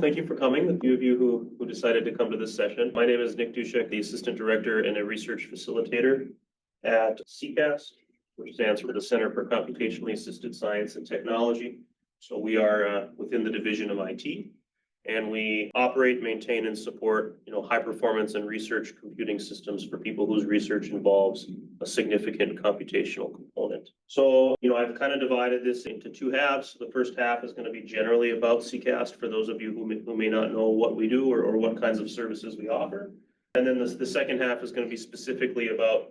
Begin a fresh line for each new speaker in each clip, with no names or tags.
Thank you for coming, the few of you who decided to come to this session. My name is Nick Dusek, the Assistant Director and a Research Facilitator at CCAST, which stands for the Center for Computationally Assisted Science and Technology. So we are within the division of IT, and we operate, maintain, and support high performance and research computing systems for people whose research involves a significant computational component. So I've kind of divided this into two halves. The first half is going to be generally about CCAST for those of you who may not know what we do or what kinds of services we offer. And then the second half is going to be specifically about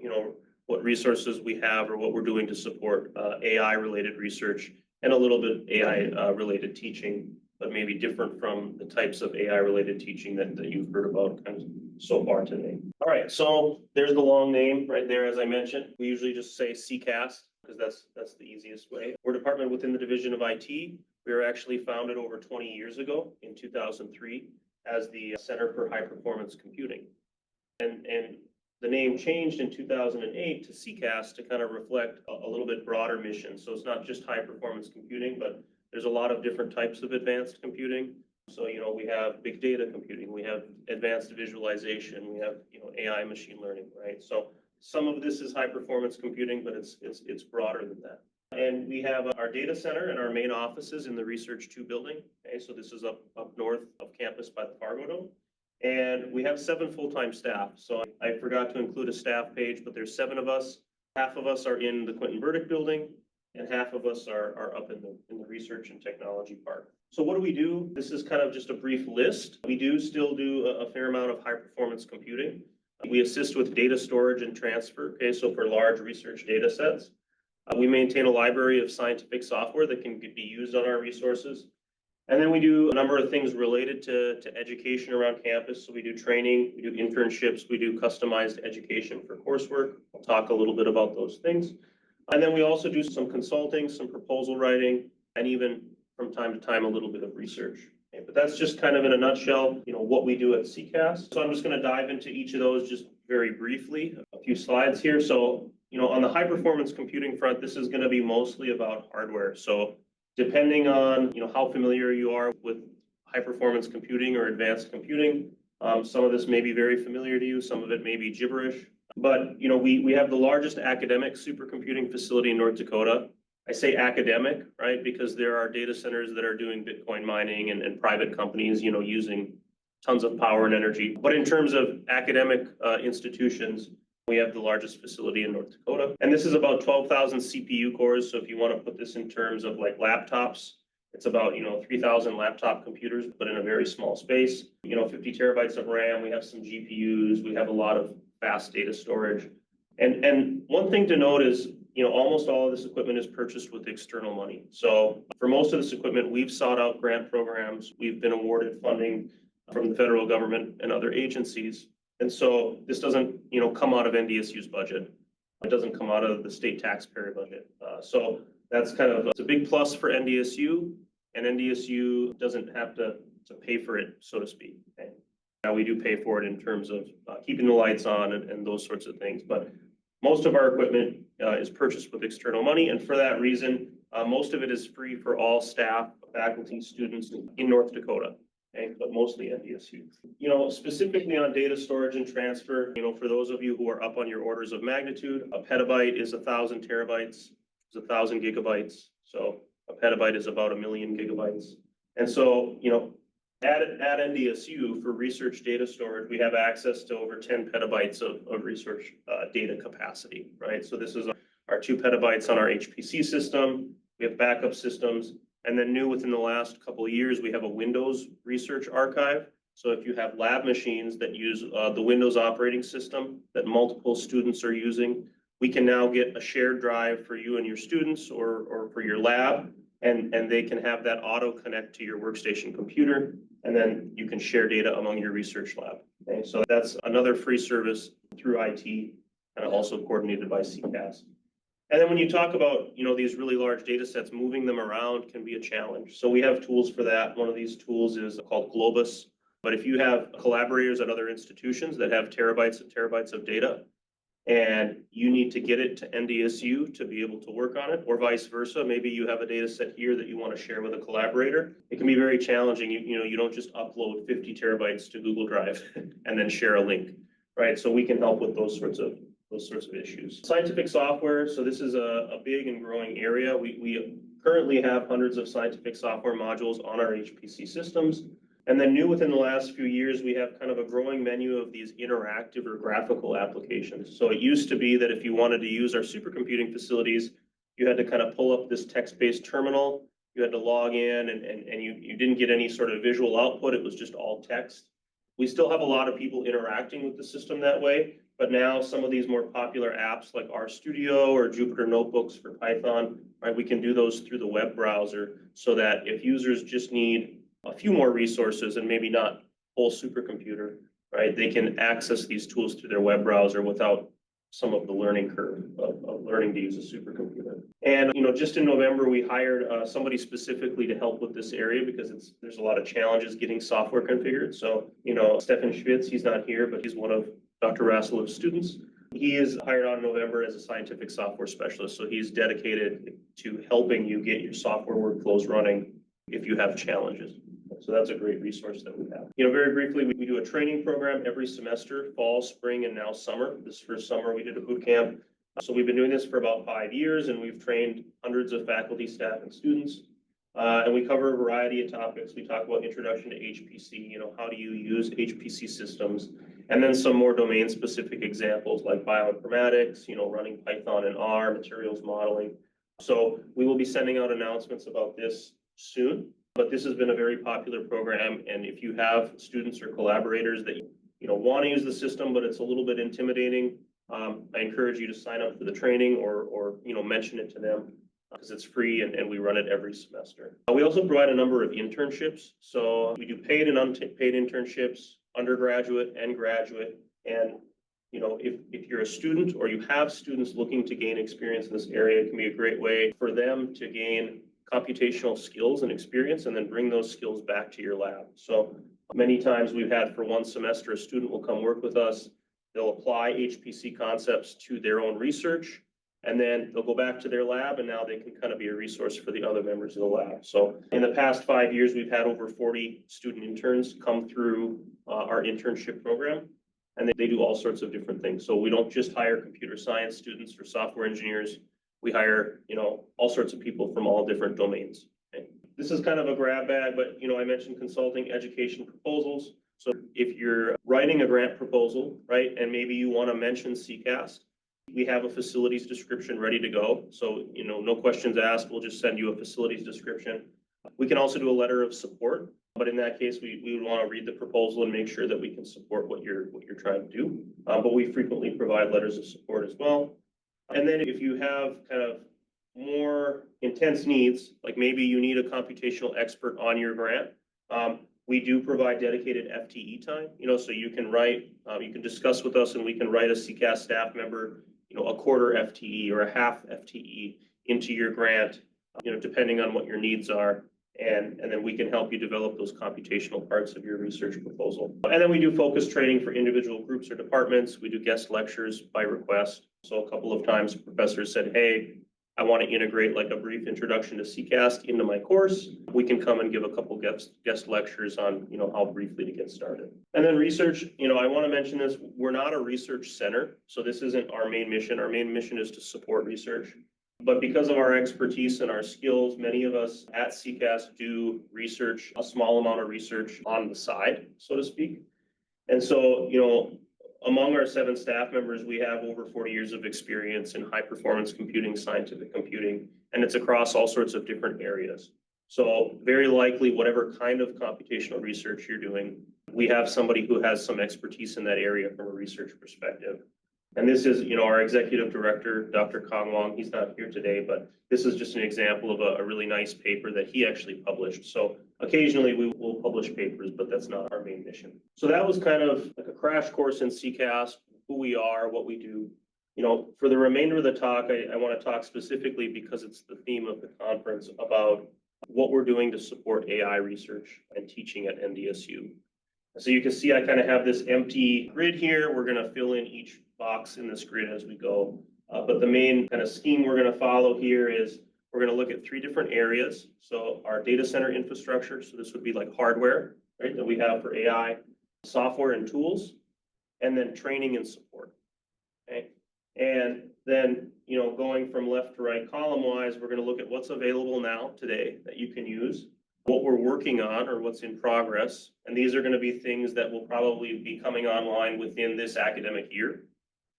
what resources we have or what we're doing to support AI related research and a little bit AI related teaching, but maybe different from the types of AI-related teaching that you've heard about kind of so far today. All right, so there's the long name right there, as I mentioned. We usually just say CCAST because that's the easiest way. We're a department within the division of IT. We were actually founded over 20 years ago in 2003 as the Center for High Performance Computing. And the name changed in 2008 to CCAST to kind of reflect a little bit broader mission. So it's not just high performance computing, but there's a lot of different types of advanced computing. So, we have big data computing, we have advanced visualization, we have, AI machine learning, right? So some of this is high performance computing, but it's broader than that. And we have our data center and our main offices in the Research 2 building. Okay, so this is up north of campus by the Fargo Dome. And we have 7 full-time staff. So I forgot to include a staff page, but there's 7 of us. Half of us are in the Quentin Burdick building, and half of us are up in the research and technology part. So what do we do? This is kind of just a brief list. We do still do a fair amount of high performance computing. We assist with data storage and transfer, okay, so for large research data sets. We maintain a library of scientific software that can be used on our resources. And then we do a number of things related to education around campus. So we do training, we do internships, we do customized education for coursework. I'll talk a little bit about those things. And then we also do some consulting, some proposal writing, and even from time to time, a little bit of research. Okay, but that's just kind of in a nutshell, what we do at CCAST. So I'm just going to dive into each of those just very briefly, a few slides here. So, on the high performance computing front, this is going to be mostly about hardware. So depending on, how familiar you are with high performance computing or advanced computing, some of this may be very familiar to you, some of it may be gibberish. But we have the largest academic supercomputing facility in North Dakota. I say academic, right, because there are data centers that are doing Bitcoin mining and private companies, using tons of power and energy. But in terms of academic institutions, we have the largest facility in North Dakota. And this is about 12,000 CPU cores. So if you want to put this in terms of like laptops, it's about 3,000 laptop computers, but in a very small space. 50 terabytes of RAM. We have some GPUs. We have a lot of fast data storage. And one thing to note is, almost all of this equipment is purchased with external money. So for most of this equipment, we've sought out grant programs. We've been awarded funding from the federal government and other agencies. And so this doesn't, come out of NDSU's budget. It doesn't come out of the state taxpayer budget. So that's kind of it's a big plus for NDSU, and NDSU doesn't have to pay for it, so to speak. Okay? Now we do pay for it in terms of keeping the lights on and those sorts of things. But most of our equipment is purchased with external money. And for that reason, most of it is free for all staff, faculty, students in North Dakota. Okay, but mostly NDSU. Specifically on data storage and transfer, for those of you who are up on your orders of magnitude, a petabyte is 1,000 terabytes, is 1,000 gigabytes. So a petabyte is about 1 million gigabytes. And so, at NDSU for research data storage, we have access to over 10 petabytes of research data capacity, right? So this is our 2 petabytes on our HPC system. We have backup systems. And then new within the last couple of years, we have a Windows research archive. So if you have lab machines that use the Windows operating system that multiple students are using, we can now get a shared drive for you and your students or for your lab, and they can have that auto connect to your workstation computer, and then you can share data among your research lab. Okay, so that's another free service through IT and also coordinated by CCAST. And then when you talk about, these really large data sets, moving them around can be a challenge. So we have tools for that. One of these tools is called Globus. But if you have collaborators at other institutions that have terabytes and terabytes of data, and you need to get it to NDSU to be able to work on it, or vice versa. Maybe you have a data set here that you want to share with a collaborator. It can be very challenging. You don't just upload 50 terabytes to Google Drive and then share a link, right? So we can help with those sorts of issues. Scientific software. So this is a big and growing area. We currently have hundreds of scientific software modules on our HPC systems. And then new within the last few years, we have kind of a growing menu of these interactive or graphical applications. So it used to be that if you wanted to use our supercomputing facilities, you had to kind of pull up this text-based terminal. You had to log in and you didn't get any sort of visual output. It was just all text. We still have a lot of people interacting with the system that way, but now some of these more popular apps like RStudio or Jupyter Notebooks for Python, right, we can do those through the web browser so that if users just need a few more resources and maybe not whole supercomputer, right, they can access these tools through their web browser without some of the learning curve of learning to use a supercomputer. And just in November, we hired somebody specifically to help with this area because there's a lot of challenges getting software configured. So Stefan Schwitz, he's not here, but he's one of Dr. Rasselow's students. He is hired on in November as a scientific software specialist. So he's dedicated to helping you get your software workflows running if you have challenges. So that's a great resource that we have. Very briefly, we do a training program every semester, fall, spring, and now summer. This first summer, we did a boot camp. So we've been doing this for about 5 years, and we've trained hundreds of faculty, staff, and students. And we cover a variety of topics. We talk about introduction to HPC, how do you use HPC systems, and then some more domain-specific examples like bioinformatics, running Python and R, materials modeling. So we will be sending out announcements about this soon. But this has been a very popular program, and if you have students or collaborators that want to use the system, but it's a little bit intimidating, I encourage you to sign up for the training or mention it to them because it's free and we run it every semester. We also provide a number of internships. So we do paid and unpaid internships, undergraduate and graduate. And if you're a student or you have students looking to gain experience in this area, it can be a great way for them to gain computational skills and experience and then bring those skills back to your lab. So many times we've had for one semester, a student will come work with us. They'll apply HPC concepts to their own research, and then they'll go back to their lab, and now they can kind of be a resource for the other members of the lab. So in the past 5 years, we've had over 40 student interns come through our internship program, and they do all sorts of different things. So we don't just hire computer science students or software engineers. We hire, all sorts of people from all different domains. Okay. This is kind of a grab bag, but, I mentioned consulting, education, proposals. So if you're writing a grant proposal, right, and maybe you want to mention CCAST, we have a facilities description ready to go. So, no questions asked. We'll just send you a facilities description. We can also do a letter of support, but in that case, we would want to read the proposal and make sure that we can support what you're trying to do. But we frequently provide letters of support as well. And then if you have kind of more intense needs, like maybe you need a computational expert on your grant, we do provide dedicated FTE time, so you can write, you can discuss with us and we can write a CCAST staff member, a quarter FTE or a half FTE into your grant, depending on what your needs are. And then we can help you develop those computational parts of your research proposal. And then we do focus training for individual groups or departments. We do guest lectures by request. So a couple of times professors said, hey, I want to integrate like a brief introduction to CCAST into my course. We can come and give a couple guest lectures on, how briefly to get started. And then research, I want to mention this, we're not a research center. So this isn't our main mission. Our main mission is to support research. But because of our expertise and our skills, many of us at CCAST do research, a small amount of research on the side, so to speak. And so, among our 7 staff members, we have over 40 years of experience in high performance computing, scientific computing, and it's across all sorts of different areas. So very likely, whatever kind of computational research you're doing, we have somebody who has some expertise in that area from a research perspective. And this is, our executive director, Dr. Kong Wong. He's not here today, but this is just an example of a really nice paper that he actually published. So occasionally we will publish papers, but that's not our main mission. So that was kind of like a crash course in CCAST, who we are, what we do. For the remainder of the talk, I want to talk specifically because it's the theme of the conference about what we're doing to support AI research and teaching at NDSU. So you can see I kind of have this empty grid here. We're going to fill in each box in this grid as we go. But the main kind of scheme we're going to follow here is we're going to look at 3 different areas. So our data center infrastructure, so this would be like hardware, right, that we have for AI, software and tools, and then training and support. Okay. And then, going from left to right column wise, we're going to look at what's available now today that you can use, what we're working on or what's in progress. And these are going to be things that will probably be coming online within this academic year.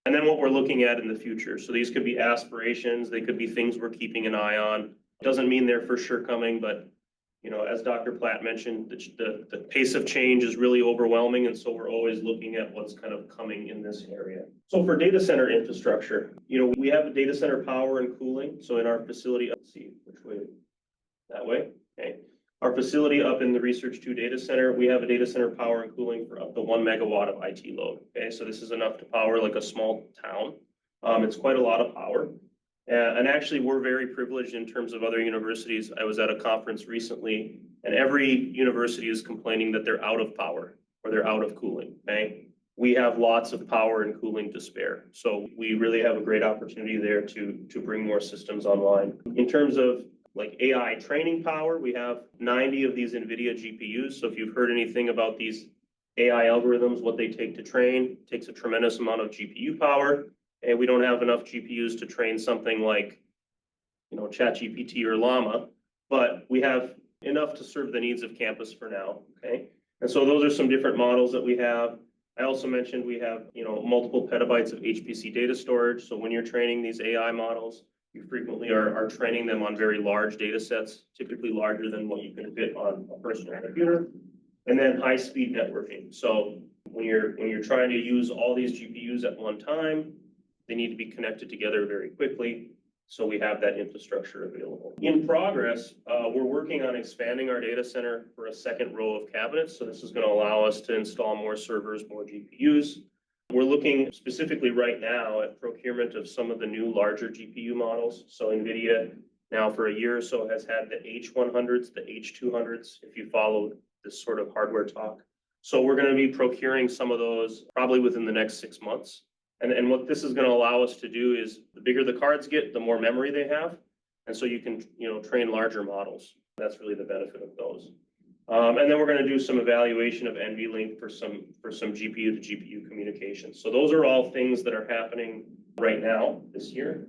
And then what we're looking at in the future. So these could be aspirations. They could be things we're keeping an eye on. Doesn't mean they're for sure coming, but as Dr. Platt mentioned, the pace of change is really overwhelming. And so we're always looking at what's kind of coming in this area. So for data center infrastructure, we have the data center power and cooling. So in our facility, let's see which way, that way. Okay. Our facility up in the Research 2 data center, we have a data center power and cooling for up to 1 megawatt of IT load. Okay, so this is enough to power like a small town. It's quite a lot of power. And actually, we're very privileged in terms of other universities. I was at a conference recently, and every university is complaining that they're out of power or they're out of cooling. Okay, we have lots of power and cooling to spare. So we really have a great opportunity there to bring more systems online. In terms of like AI training power, we have 90 of these NVIDIA GPUs. So if you've heard anything about these AI algorithms, what they take to train, it takes a tremendous amount of GPU power. And we don't have enough GPUs to train something like, ChatGPT or Llama, but we have enough to serve the needs of campus for now, okay? And so those are some different models that we have. I also mentioned we have, multiple petabytes of HPC data storage. So when you're training these AI models, you frequently are training them on very large data sets, typically larger than what you can fit on a personal computer. And then high-speed networking. So when you're trying to use all these GPUs at one time, they need to be connected together very quickly. So we have that infrastructure available. In progress, we're working on expanding our data center for a second row of cabinets. So this is going to allow us to install more servers, more GPUs. We're looking specifically right now at procurement of some of the new larger GPU models. So NVIDIA now for a year or so has had the H100s, the H200s, if you follow this sort of hardware talk. So we're going to be procuring some of those probably within the next 6 months. And what this is going to allow us to do is the bigger the cards get, the more memory they have. And so you can, train larger models. That's really the benefit of those. And then we're going to do some evaluation of NVLink for some GPU to GPU communication. So those are all things that are happening right now this year.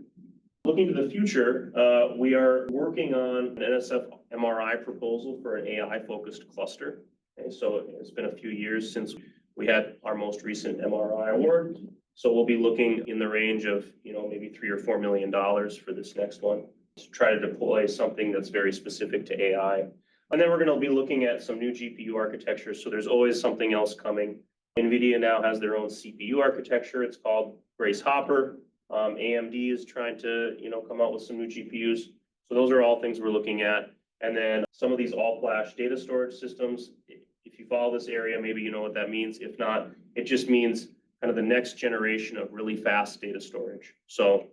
Looking to the future, we are working on an NSF MRI proposal for an AI-focused cluster. Okay, so it's been a few years since we had our most recent MRI award. So we'll be looking in the range of, maybe $3 or $4 million for this next one to try to deploy something that's very specific to AI. And then we're going to be looking at some new GPU architecture. So there's always something else coming. NVIDIA now has their own CPU architecture. It's called Grace Hopper. AMD is trying to, come out with some new GPUs. So those are all things we're looking at. And then some of these all-flash data storage systems, if you follow this area, maybe you know what that means. If not, it just means kind of the next generation of really fast data storage. So,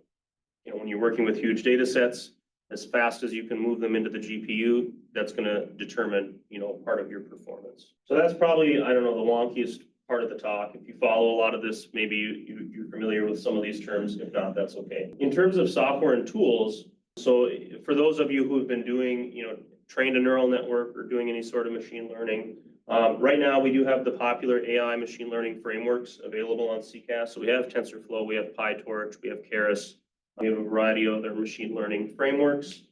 when you're working with huge data sets, as fast as you can move them into the GPU, that's going to determine, part of your performance. So that's probably, I don't know, the wonkiest part of the talk. If you follow a lot of this, maybe you're familiar with some of these terms. If not, that's okay. In terms of software and tools, so for those of you who have been doing, trained a neural network or doing any sort of machine learning, right now, we do have the popular AI machine learning frameworks available on CCAST. So we have TensorFlow, we have PyTorch, we have Keras, we have a variety of other machine learning frameworks.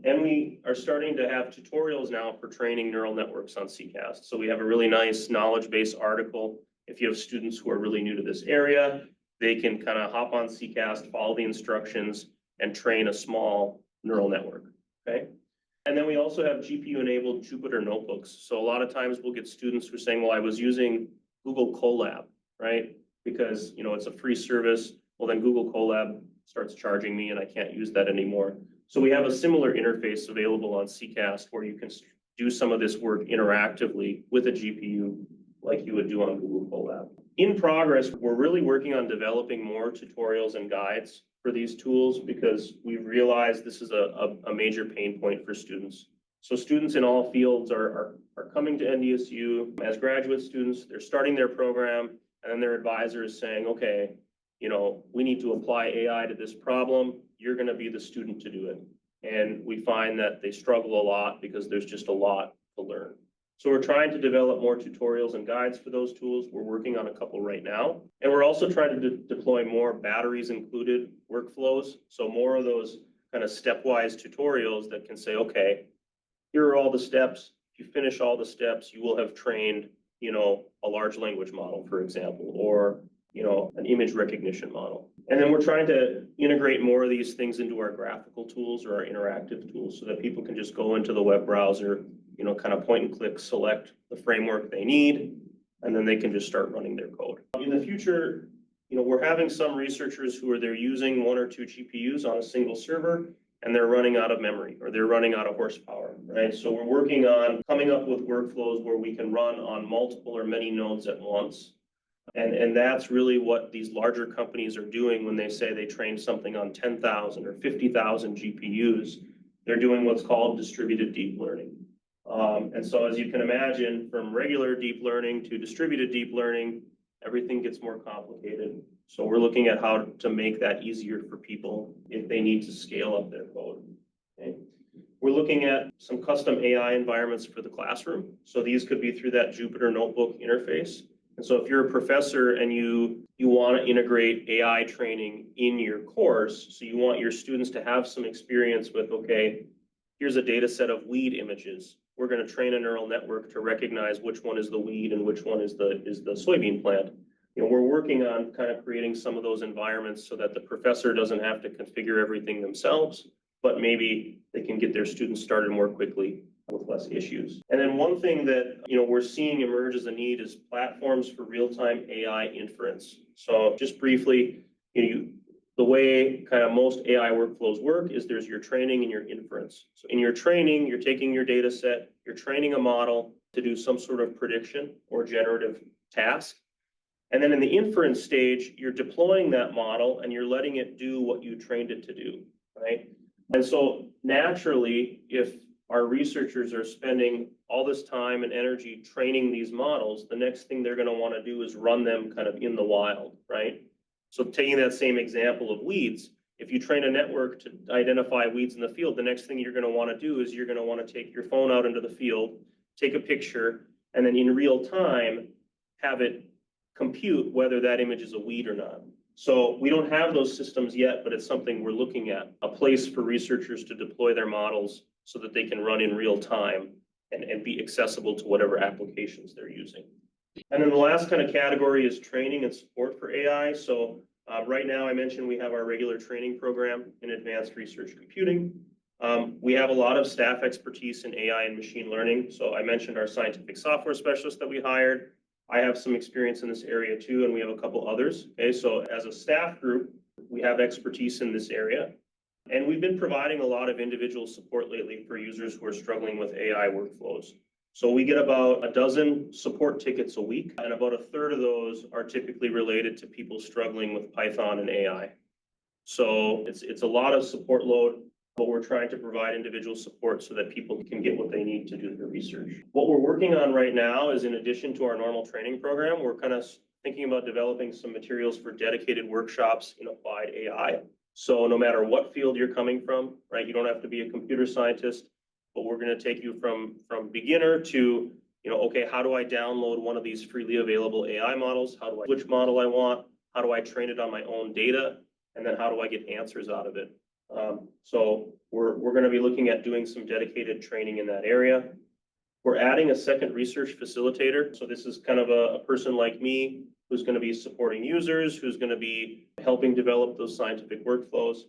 And we are starting to have tutorials now for training neural networks on CCAST. So we have a really nice knowledge base article. If you have students who are really new to this area, they can kind of hop on CCAST, follow the instructions, and train a small neural network, okay? And then we also have GPU-enabled Jupyter notebooks. So a lot of times we'll get students who are saying, well, I was using Google Colab, right? Because, it's a free service. Well, then Google Colab starts charging me and I can't use that anymore. So we have a similar interface available on CCAST where you can do some of this work interactively with a GPU like you would do on Google Colab. In progress, we're really working on developing more tutorials and guides for these tools because we've realized this is a major pain point for students. So students in all fields are coming to NDSU as graduate students. They're starting their program, and then their advisor is saying, okay, we need to apply AI to this problem. You're going to be the student to do it. And we find that they struggle a lot because there's just a lot to learn. So we're trying to develop more tutorials and guides for those tools. We're working on a couple right now. And we're also trying to deploy more batteries included workflows. So more of those kind of stepwise tutorials that can say, okay, here are all the steps. If you finish all the steps, you will have trained, a large language model, for example, or, an image recognition model. And then we're trying to integrate more of these things into our graphical tools or our interactive tools so that people can just go into the web browser, kind of point and click, select the framework they need, and then they can just start running their code. In the future, we're having some researchers who they're using 1 or 2 GPUs on a single server, and they're running out of memory or they're running out of horsepower, right? So we're working on coming up with workflows where we can run on multiple or many nodes at once. And that's really what these larger companies are doing when they say they train something on 10,000 or 50,000 GPUs. They're doing what's called distributed deep learning. And so as you can imagine, from regular deep learning to distributed deep learning, everything gets more complicated. So we're looking at how to make that easier for people if they need to scale up their code. Okay. We're looking at some custom AI environments for the classroom. So these could be through that Jupyter Notebook interface. And so if you're a professor and you want to integrate AI training in your course, so you want your students to have some experience with, okay, here's a data set of weed images. We're going to train a neural network to recognize which one is the weed and which one is the soybean plant. We're working on kind of creating some of those environments so that the professor doesn't have to configure everything themselves, but maybe they can get their students started more quickly with less issues. And then one thing that we're seeing emerge as a need is platforms for real-time AI inference. So just briefly, the way kind of most AI workflows work is there's your training and your inference. So in your training, you're taking your data set, you're training a model to do some sort of prediction or generative task. And then in the inference stage, you're deploying that model and you're letting it do what you trained it to do, right? And so naturally, if our researchers are spending all this time and energy training these models, the next thing they're going to want to do is run them kind of in the wild, right? So taking that same example of weeds, if you train a network to identify weeds in the field, the next thing you're going to want to do is you're going to want to take your phone out into the field, take a picture, and then in real time, have it compute whether that image is a weed or not. So we don't have those systems yet, but it's something we're looking at, a place for researchers to deploy their models so that they can run in real time and be accessible to whatever applications they're using. And then the last kind of category is training and support for AI. So right now I mentioned we have our regular training program in advanced research computing. We have a lot of staff expertise in AI and machine learning. So I mentioned our scientific software specialist that we hired. I have some experience in this area too, and we have a couple others. Okay, so as a staff group, we have expertise in this area. And we've been providing a lot of individual support lately for users who are struggling with AI workflows. So we get about a dozen support tickets a week, and about a third of those are typically related to people struggling with Python and AI. So it's a lot of support load, but we're trying to provide individual support so that people can get what they need to do their research. What we're working on right now is, in addition to our normal training program, we're kind of thinking about developing some materials for dedicated workshops in applied AI. So no matter what field you're coming from, right, you don't have to be a computer scientist, but we're going to take you from beginner to, okay, how do I download one of these freely available AI models? How do I, which model I want? How do I train it on my own data? And then how do I get answers out of it? So we're going to be looking at doing some dedicated training in that area. We're adding a second research facilitator. So this is kind of a person like me who's going to be supporting users, who's going to be helping develop those scientific workflows.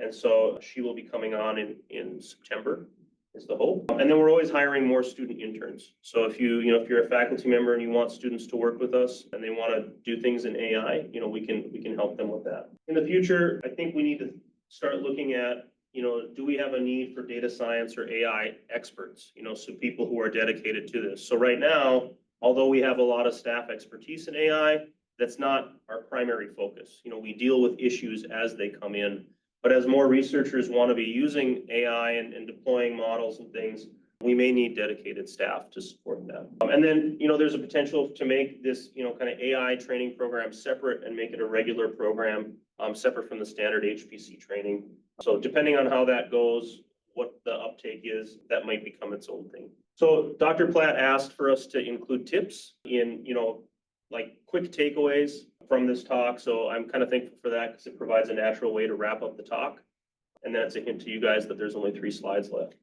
And so she will be coming on in September is the hope. And then we're always hiring more student interns. So if you're a faculty member and you want students to work with us and they want to do things in AI, we can help them with that. In the future, I think we need to start looking at, do we have a need for data science or AI experts, so people who are dedicated to this. So right now, although we have a lot of staff expertise in AI, that's not our primary focus. We deal with issues as they come in. But as more researchers want to be using AI and deploying models and things, we may need dedicated staff to support that. And then, there's a potential to make this, kind of AI training program separate and make it a regular program, separate from the standard HPC training. So depending on how that goes, what the uptake is, that might become its own thing. So Dr. Platt asked for us to include tips in, like quick takeaways from this talk. So I'm kind of thankful for that because it provides a natural way to wrap up the talk. And then it's a hint to you guys that there's only 3 slides left.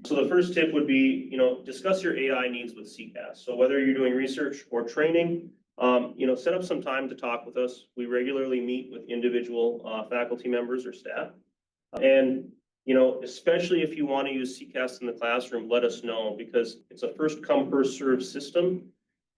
So the first tip would be, discuss your AI needs with CCAST. So whether you're doing research or training, set up some time to talk with us. We regularly meet with individual faculty members or staff. And, especially if you want to use CCAST in the classroom, let us know because it's a first come, first served system.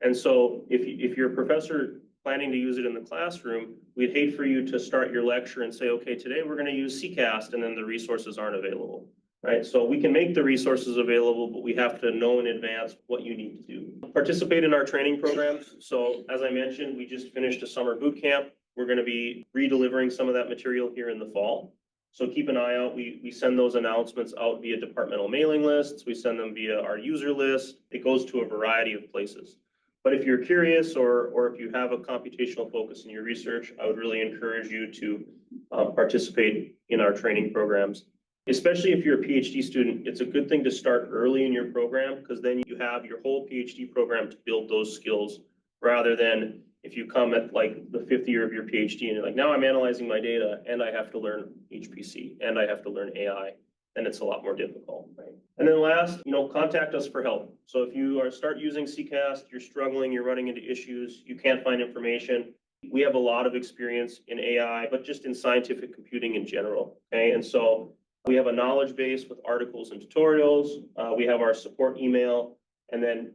And so if you're a professor planning to use it in the classroom, we'd hate for you to start your lecture and say, okay, today we're going to use CCAST and then the resources aren't available. Right, so we can make the resources available, but we have to know in advance what you need to do. Participate in our training programs. So as I mentioned, we just finished a summer boot camp. We're going to be redelivering some of that material here in the fall. So keep an eye out. We send those announcements out via departmental mailing lists. We send them via our user list. It goes to a variety of places. But if you're curious or if you have a computational focus in your research, I would really encourage you to participate in our training programs. Especially if you're a PhD student, it's a good thing to start early in your program because then you have your whole PhD program to build those skills rather than if you come at like the 5th year of your PhD and you're like, now I'm analyzing my data and I have to learn HPC and I have to learn AI, then it's a lot more difficult, right? And then last, contact us for help. So if you start using CCAST, you're struggling, you're running into issues, you can't find information. We have a lot of experience in AI, but just in scientific computing in general, okay? And so we have a knowledge base with articles and tutorials. We have our support email. And then,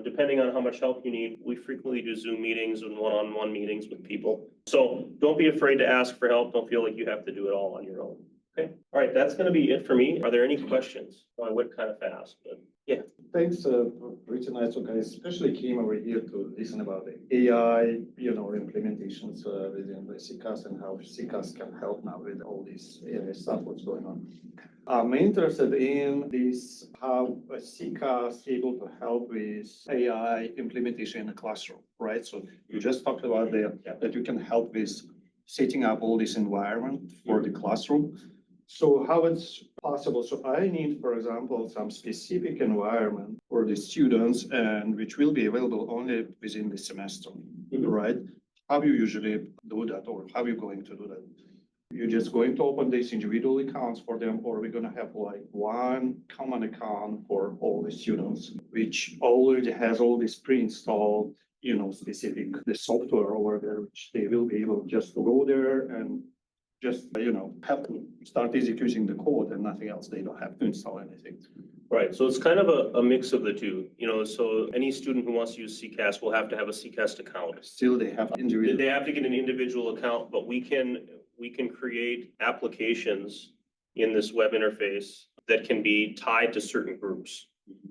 depending on how much help you need, we frequently do Zoom meetings and one-on-one meetings with people. So don't be afraid to ask for help. Don't feel like you have to do it all on your own. Okay. All right. That's going to be it for me. Are there any questions? Oh, I went kind of fast, but yeah.
Thanks, pretty nice. Okay, especially came over here to listen about the AI, implementations within the CCAST and how CCAST can help now with all this AI stuff, what's going on. I'm interested in this, how CCAST able to help with AI implementation in the classroom, right? So you just talked about that you can help with setting up all this environment for the classroom. So how it's possible? So I need, for example, some specific environment for the students and which will be available only within the semester, right? How you usually do that or how you going to do that? You're just going to open these individual accounts for them or we're going to have like one common account for all the students, which already has all this pre-installed, specific the software over there, which they will be able just to go there and just, have to start executing the code and nothing else. They don't have to install anything.
Right. So it's kind of a mix of the two, so any student who wants to use CCAST will have to have a CCAST account.
Still, they have individual.
They have to get an individual account, but we can create applications in this web interface that can be tied to certain groups.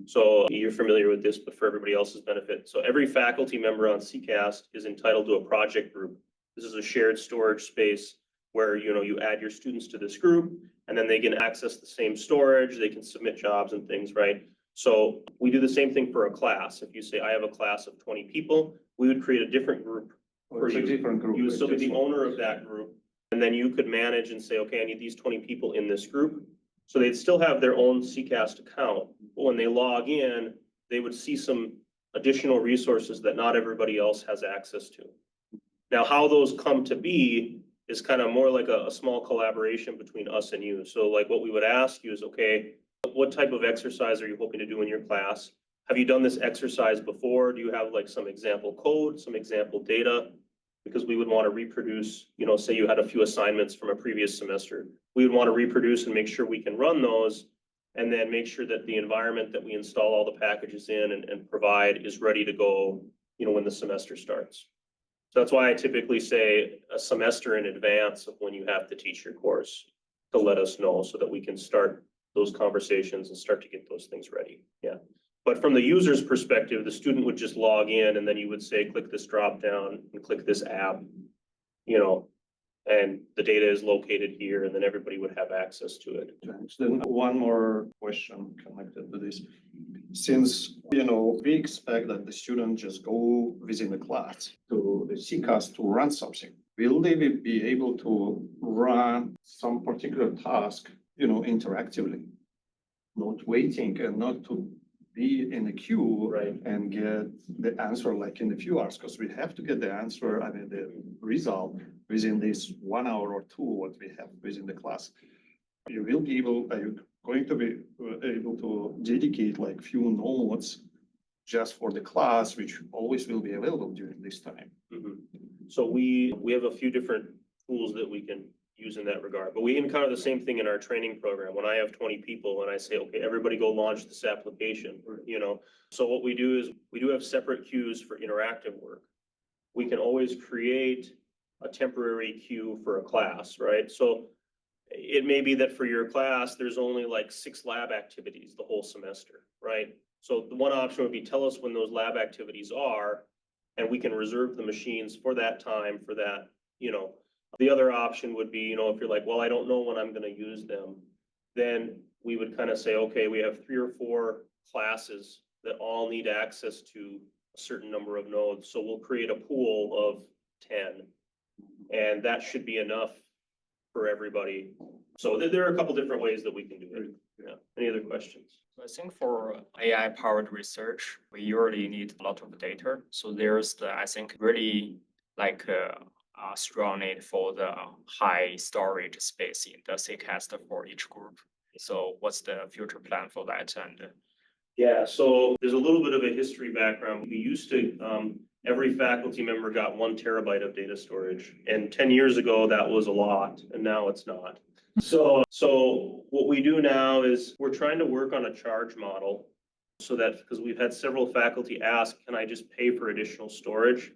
So you're familiar with this, but for everybody else's benefit. So every faculty member on CCAST is entitled to a project group. This is a shared storage space where, you add your students to this group and then they can access the same storage. They can submit jobs and things, right? So we do the same thing for a class. If you say, I have a class of 20 people, we would create a different group for you.
Different group.
You would still be the owner of that group. And then you could manage and say, okay, I need these 20 people in this group. So they'd still have their own CCAST account. But when they log in, they would see some additional resources that not everybody else has access to. Now, how those come to be is kind of more like a small collaboration between us and you. So like what we would ask you is, okay, what type of exercise are you hoping to do in your class? Have you done this exercise before? Do you have like some example code, some example data? Because we would want to reproduce, say you had a few assignments from a previous semester. We would want to reproduce and make sure we can run those and then make sure that the environment that we install all the packages in and provide is ready to go, when the semester starts. So that's why I typically say a semester in advance of when you have to teach your course to let us know so that we can start those conversations and start to get those things ready. Yeah. But from the user's perspective, the student would just log in and then you would say, click this drop down and click this app, And the data is located here, and then everybody would have access to it.
Thanks. Then one more question connected to this. Since, we expect that the student just go within the class to the CCAST to run something, will they be able to run some particular task, interactively? Not waiting and not to be in a queue
Right.
and get the answer like in a few hours, because we have to get the answer, the result within this 1 hour or two, what we have within the class. Are you going to be able to dedicate like few nodes just for the class, which always will be available during this time?
Mhm. So we have a few different tools that we can use in that regard, but we encounter the same thing in our training program. When I have 20 people and I say, okay, everybody go launch this application, So what we do is we do have separate queues for interactive work. We can always create a temporary queue for a class, right? So it may be that for your class, there's only like 6 lab activities the whole semester, right? So the one option would be tell us when those lab activities are, and we can reserve the machines for that time, for that, The other option would be, if you're like, well, I don't know when I'm going to use them, then we would kind of say, okay, we have 3 or 4 classes that all need access to a certain number of nodes. So we'll create a pool of 10, and that should be enough for everybody. So there are a couple different ways that we can do it. Yeah. Any other questions?
I think for AI powered research, we usually need a lot of data. So there's I think really like a strong need for the high storage space in the CCAST for each group. So what's the future plan for that? And
yeah, so there's a little bit of a history background. We used to, every faculty member got 1 terabyte of data storage. And 10 years ago, that was a lot, and now it's not. So what we do now is we're trying to work on a charge model so that, because we've had several faculty ask, can I just pay for additional storage?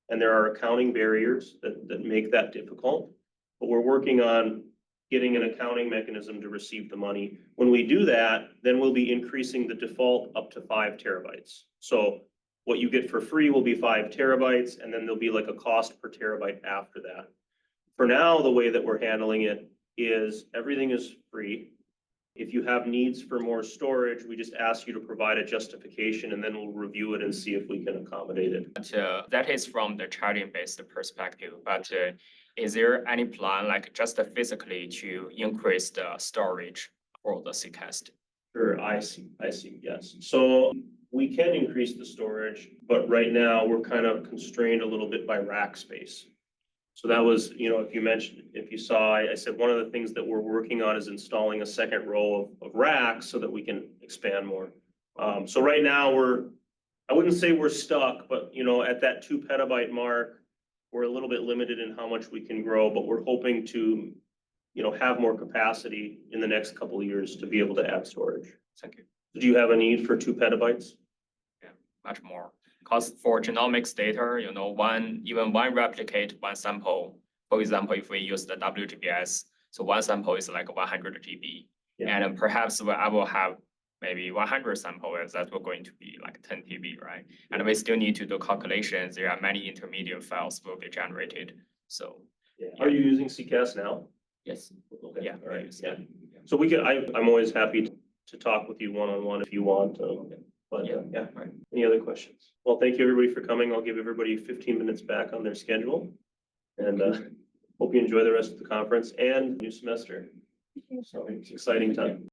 And there are accounting barriers that make that difficult. But we're working on getting an accounting mechanism to receive the money. When we do that, then we'll be increasing the default up to 5 terabytes. So what you get for free will be 5 terabytes, and then there'll be like a cost per terabyte after that. For now, the way that we're handling it is everything is free. If you have needs for more storage, we just ask you to provide a justification, and then we'll review it and see if we can accommodate it.
But that is from the charging-based perspective. But is there any plan, like just physically, to increase the storage for the CCAST?
Sure, I see, yes. So we can increase the storage, but right now we're kind of constrained a little bit by rack space. So that was, if you saw, I said one of the things that we're working on is installing a second row of racks so that we can expand more. So right now I wouldn't say we're stuck, but at that 2 petabyte mark, we're a little bit limited in how much we can grow, but we're hoping to, have more capacity in the next couple of years to be able to add storage.
Thank you.
Do you have a need for 2 petabytes?
Yeah, much more. Because for genomics data, even one replicate, one sample. For example, if we use the WGBS, so one sample is like 100 GB.
Yeah.
And perhaps I will have maybe 100 samples that will going to be like 10 TB, right? And we still need to do calculations. There are many intermediate files will be generated. So
yeah. Are you using CCAST now?
yes.
Okay.
Yeah.
All right. Yeah. So I'm always happy to talk with you one-on-one if you want. But yeah.
Right.
Any other questions? Well, thank you everybody for coming. I'll give everybody 15 minutes back on their schedule. And hope you enjoy the rest of the conference and new semester. So it's an exciting time.